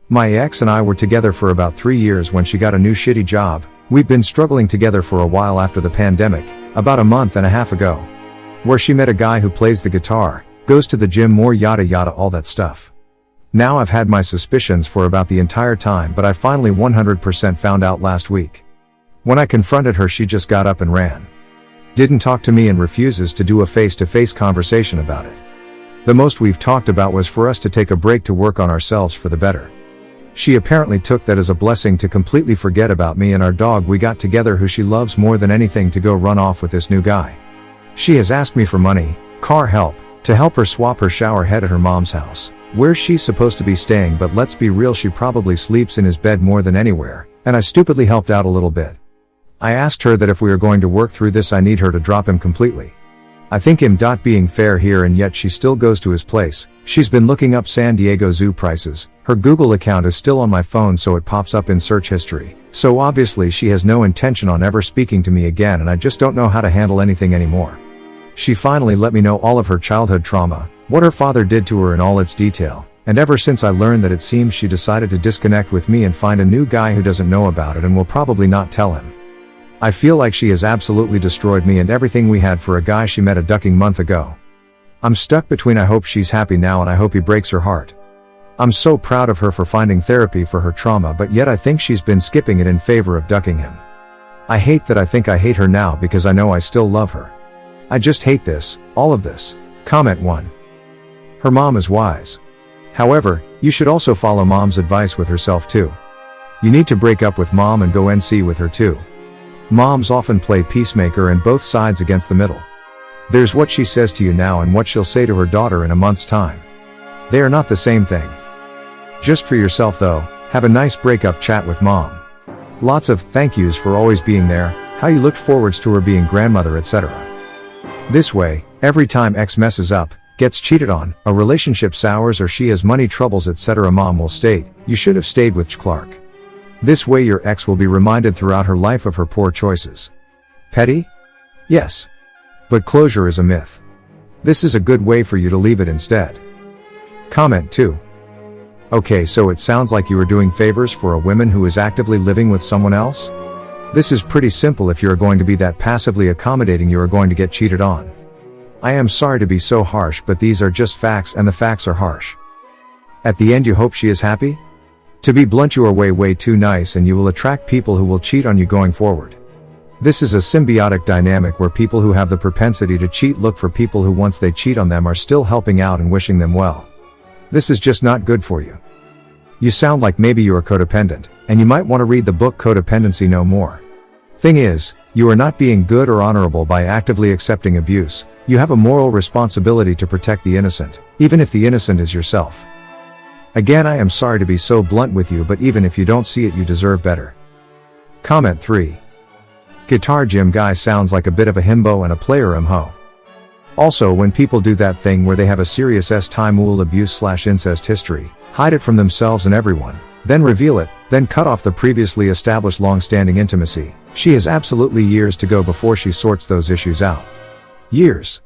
My ex and I were together for about 3 years when she got a new shitty job. We've been struggling together for a while after the pandemic, about a month and a half ago. Where she met a guy who plays the guitar, goes to the gym more yada yada all that stuff. Now I've had my suspicions for about the entire time, but I finally 100% found out last week. When I confronted her, she just got up and ran. Didn't talk to me and refuses to do a face-to-face conversation about it. The most we've talked about was for us to take a break to work on ourselves for the better. She apparently took that as a blessing to completely forget about me and our dog we got together, who she loves more than anything, to go run off with this new guy. She has asked me for money, car help, to help her swap her shower head at her mom's house, where she's supposed to be staying, but let's be real, she probably sleeps in his bed more than anywhere, and I stupidly helped out a little bit. I asked her that if we are going to work through this, I need her to drop him completely. I think him being fair here, and yet she still goes to his place. She's been looking up San Diego Zoo prices. Her Google account is still on my phone, so it pops up in search history. So obviously she has no intention on ever speaking to me again, and I just don't know how to handle anything anymore. She finally let me know all of her childhood trauma, what her father did to her in all its detail, and ever since I learned that, it seems she decided to disconnect with me and find a new guy who doesn't know about it and will probably not tell him. I feel like she has absolutely destroyed me and everything we had for a guy she met a ducking month ago. I'm stuck between I hope she's happy now and I hope he breaks her heart. I'm so proud of her for finding therapy for her trauma, but yet I think she's been skipping it in favor of ducking him. I hate that I think I hate her now because I know I still love her. I just hate this, all of this. Comment 1. Her mom is wise. However, you should also follow mom's advice with herself too. You need to break up with mom and go NC with her too. Moms often play peacemaker and both sides against the middle. There's what she says to you now and what she'll say to her daughter in a month's time. They are not the same thing. Just for yourself though, have a nice breakup chat with mom. Lots of thank yous for always being there, how you looked forwards to her being grandmother, etc. This way, every time ex messes up, gets cheated on, a relationship sours, or she has money troubles, etc., mom will state, "You should have stayed with Clark." This way your ex will be reminded throughout her life of her poor choices. Petty? Yes. But closure is a myth. This is a good way for you to leave it instead. Comment 2. Okay, so it sounds like you are doing favors for a woman who is actively living with someone else? This is pretty simple. If you are going to be that passively accommodating, you are going to get cheated on. I am sorry to be so harsh, but these are just facts, and the facts are harsh. At the end, you hope she is happy? To be blunt, you are way too nice, and you will attract people who will cheat on you going forward. This is a symbiotic dynamic where people who have the propensity to cheat look for people who, once they cheat on them, are still helping out and wishing them well. This is just not good for you. You sound like maybe you are codependent, and you might want to read the book Codependency No More. Thing is, you are not being good or honorable by actively accepting abuse. You have a moral responsibility to protect the innocent, even if the innocent is yourself. Again, I am sorry to be so blunt with you, but even if you don't see it, you deserve better. Comment 3. Guitar gym guy sounds like a bit of a himbo and a player ho. Also, when people do that thing where they have a serious S-time abuse/incest history, hide it from themselves and everyone, then reveal it, then cut off the previously established long-standing intimacy, she has absolutely years to go before she sorts those issues out. Years.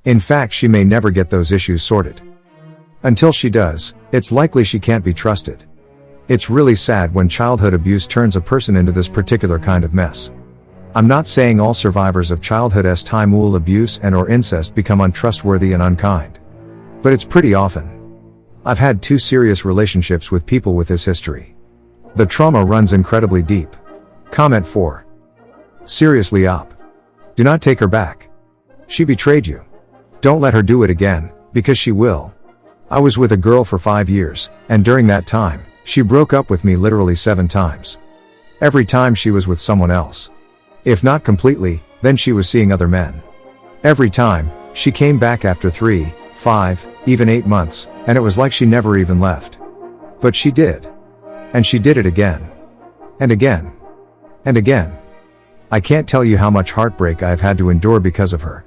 In fact, she may never get those issues sorted. Until she does, it's likely she can't be trusted. It's really sad when childhood abuse turns a person into this particular kind of mess. I'm not saying all survivors of childhood S-time abuse and/or incest become untrustworthy and unkind. But it's pretty often. I've had 2 serious relationships with people with this history. The trauma runs incredibly deep. Comment 4. Seriously, op. Do not take her back. She betrayed you. Don't let her do it again, because she will. I was with a girl for 5 years, and during that time, she broke up with me literally 7 times. Every time she was with someone else. If not completely, then she was seeing other men. Every time, she came back after 3, 5, even 8 months, and it was like she never even left. But she did. And she did it again. And again. And again. I can't tell you how much heartbreak I've had to endure because of her.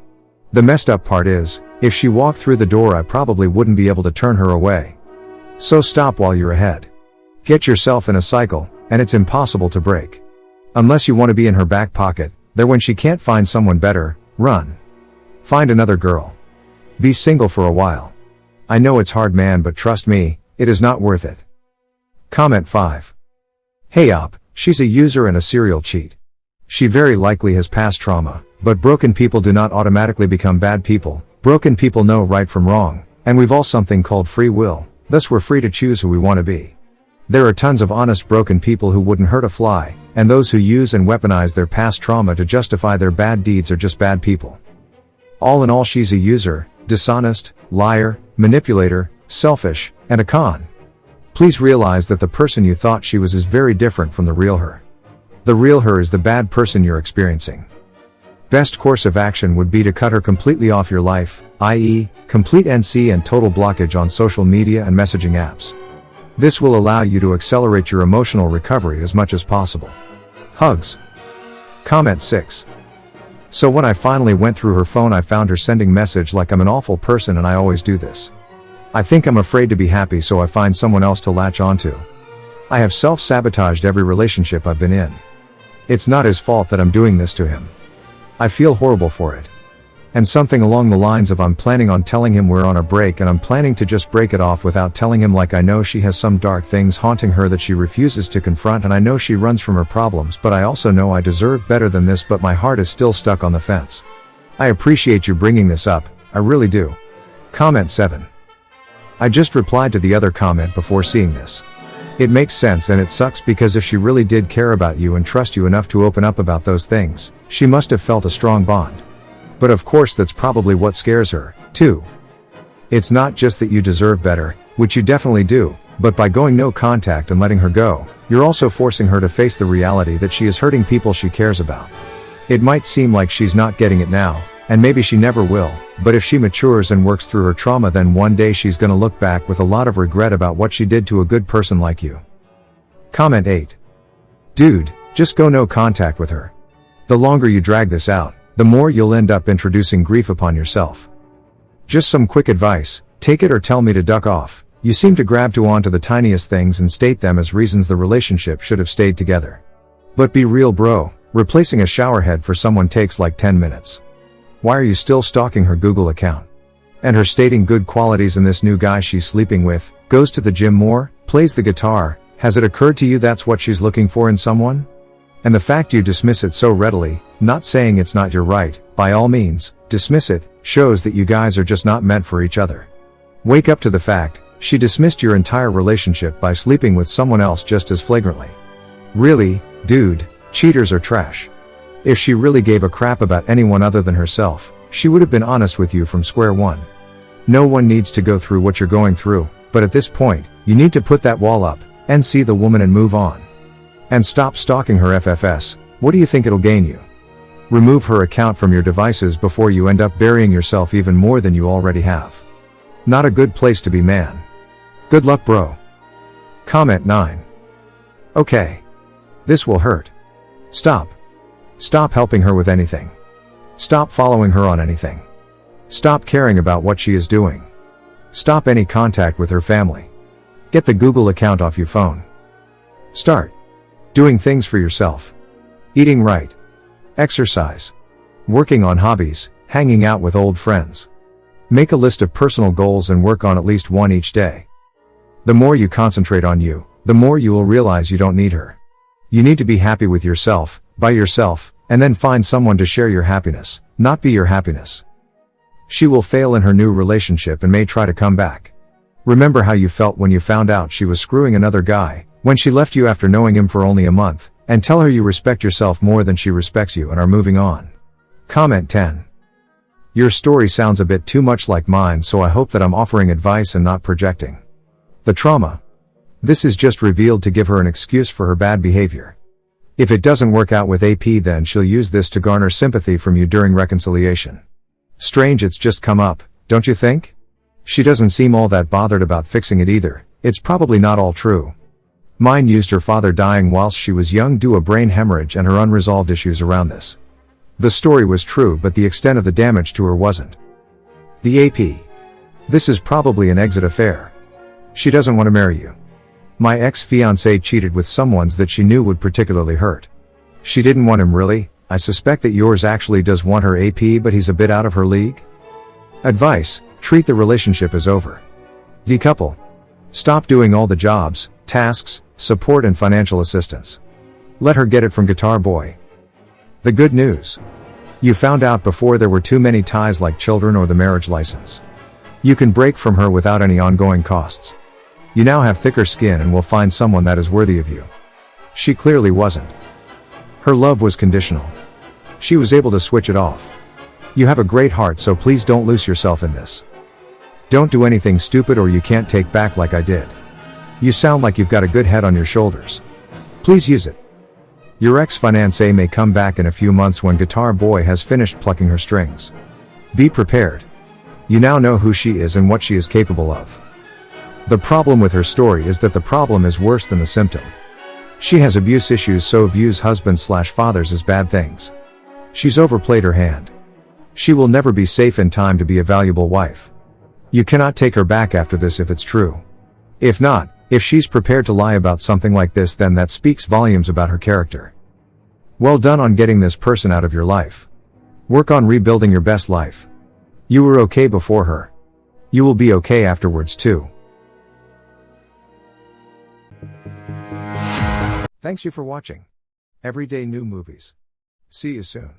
The messed up part is, if she walked through the door, I probably wouldn't be able to turn her away. So stop while you're ahead. Get yourself in a cycle, and it's impossible to break. Unless you want to be in her back pocket, there when she can't find someone better, run. Find another girl. Be single for a while. I know it's hard, man, but trust me, it is not worth it. Comment 5. Hey op, she's a user and a serial cheat. She very likely has past trauma, but broken people do not automatically become bad people. Broken people know right from wrong, and we've all something called free will, thus we're free to choose who we want to be. There are tons of honest broken people who wouldn't hurt a fly, and those who use and weaponize their past trauma to justify their bad deeds are just bad people. All in all, she's a user, dishonest, liar, manipulator, selfish, and a con. Please realize that the person you thought she was is very different from the real her. The real her is the bad person you're experiencing. Best course of action would be to cut her completely off your life, i.e., complete NC and total blockage on social media and messaging apps. This will allow you to accelerate your emotional recovery as much as possible. Hugs. Comment 6. So when I finally went through her phone, I found her sending message like I'm an awful person and I always do this. I think I'm afraid to be happy, so I find someone else to latch onto. I have self-sabotaged every relationship I've been in. It's not his fault that I'm doing this to him. I feel horrible for it. And something along the lines of I'm planning on telling him we're on a break and I'm planning to just break it off without telling him, like I know she has some dark things haunting her that she refuses to confront, and I know she runs from her problems, but I also know I deserve better than this, but my heart is still stuck on the fence. I appreciate you bringing this up, I really do. Comment 7. I just replied to the other comment before seeing this. It makes sense, and it sucks because if she really did care about you and trust you enough to open up about those things, she must have felt a strong bond. But of course that's probably what scares her, too. It's not just that you deserve better, which you definitely do, but by going no contact and letting her go, you're also forcing her to face the reality that she is hurting people she cares about. It might seem like she's not getting it now, and maybe she never will, but if she matures and works through her trauma, then one day she's gonna look back with a lot of regret about what she did to a good person like you. Comment 8. Dude, just go no contact with her. The longer you drag this out, the more you'll end up introducing grief upon yourself. Just some quick advice, take it or tell me to duck off. You seem to grab onto the tiniest things and state them as reasons the relationship should have stayed together. But be real, bro, replacing a shower head for someone takes like 10 minutes. Why are you still stalking her Google account? And her stating good qualities in this new guy she's sleeping with, goes to the gym more, plays the guitar. Has it occurred to you that's what she's looking for in someone? And the fact you dismiss it so readily, not saying it's not your right, by all means, dismiss it, shows that you guys are just not meant for each other. Wake up to the fact, she dismissed your entire relationship by sleeping with someone else just as flagrantly. Really, dude, cheaters are trash. If she really gave a crap about anyone other than herself, she would have been honest with you from square one. No one needs to go through what you're going through, but at this point, you need to put that wall up, and see the woman and move on. And stop stalking her FFS, what do you think it'll gain you? Remove her account from your devices before you end up burying yourself even more than you already have. Not a good place to be, man. Good luck, bro. Comment 9. Okay. This will hurt. Stop. Stop helping her with anything. Stop following her on anything. Stop caring about what she is doing. Stop any contact with her family. Get the Google account off your phone. Start doing things for yourself. Eating right. Exercise. Working on hobbies, hanging out with old friends. Make a list of personal goals and work on at least one each day. The more you concentrate on you, the more you will realize you don't need her. You need to be happy with yourself, by yourself, and then find someone to share your happiness, not be your happiness. She will fail in her new relationship and may try to come back. Remember how you felt when you found out she was screwing another guy, when she left you after knowing him for only a month, and tell her you respect yourself more than she respects you and are moving on. Comment 10. Your story sounds a bit too much like mine, so I hope that I'm offering advice and not projecting. The trauma. This is just revealed to give her an excuse for her bad behavior. If it doesn't work out with AP, then she'll use this to garner sympathy from you during reconciliation. Strange it's just come up, don't you think? She doesn't seem all that bothered about fixing it either. It's probably not all true. Mine used her father dying whilst she was young due to a brain hemorrhage and her unresolved issues around this. The story was true, but the extent of the damage to her wasn't. The AP. This is probably an exit affair. She doesn't want to marry you. My ex-fiancé cheated with someone's that she knew would particularly hurt. She didn't want him really. I suspect that yours actually does want her AP, but he's a bit out of her league. Advice: treat the relationship as over. Decouple. Stop doing all the jobs, tasks, support and financial assistance. Let her get it from Guitar Boy. The good news. You found out before there were too many ties like children or the marriage license. You can break from her without any ongoing costs. You now have thicker skin and will find someone that is worthy of you. She clearly wasn't. Her love was conditional. She was able to switch it off. You have a great heart, so please don't lose yourself in this. Don't do anything stupid or you can't take back like I did. You sound like you've got a good head on your shoulders. Please use it. Your ex-fiancée may come back in a few months when Guitar Boy has finished plucking her strings. Be prepared. You now know who she is and what she is capable of. The problem with her story is that the problem is worse than the symptom. She has abuse issues, so views husbands/fathers as bad things. She's overplayed her hand. She will never be safe in time to be a valuable wife. You cannot take her back after this if it's true. If not, if she's prepared to lie about something like this, then that speaks volumes about her character. Well done on getting this person out of your life. Work on rebuilding your best life. You were okay before her. You will be okay afterwards too. Thanks you for watching Everyday New Movies. See you soon.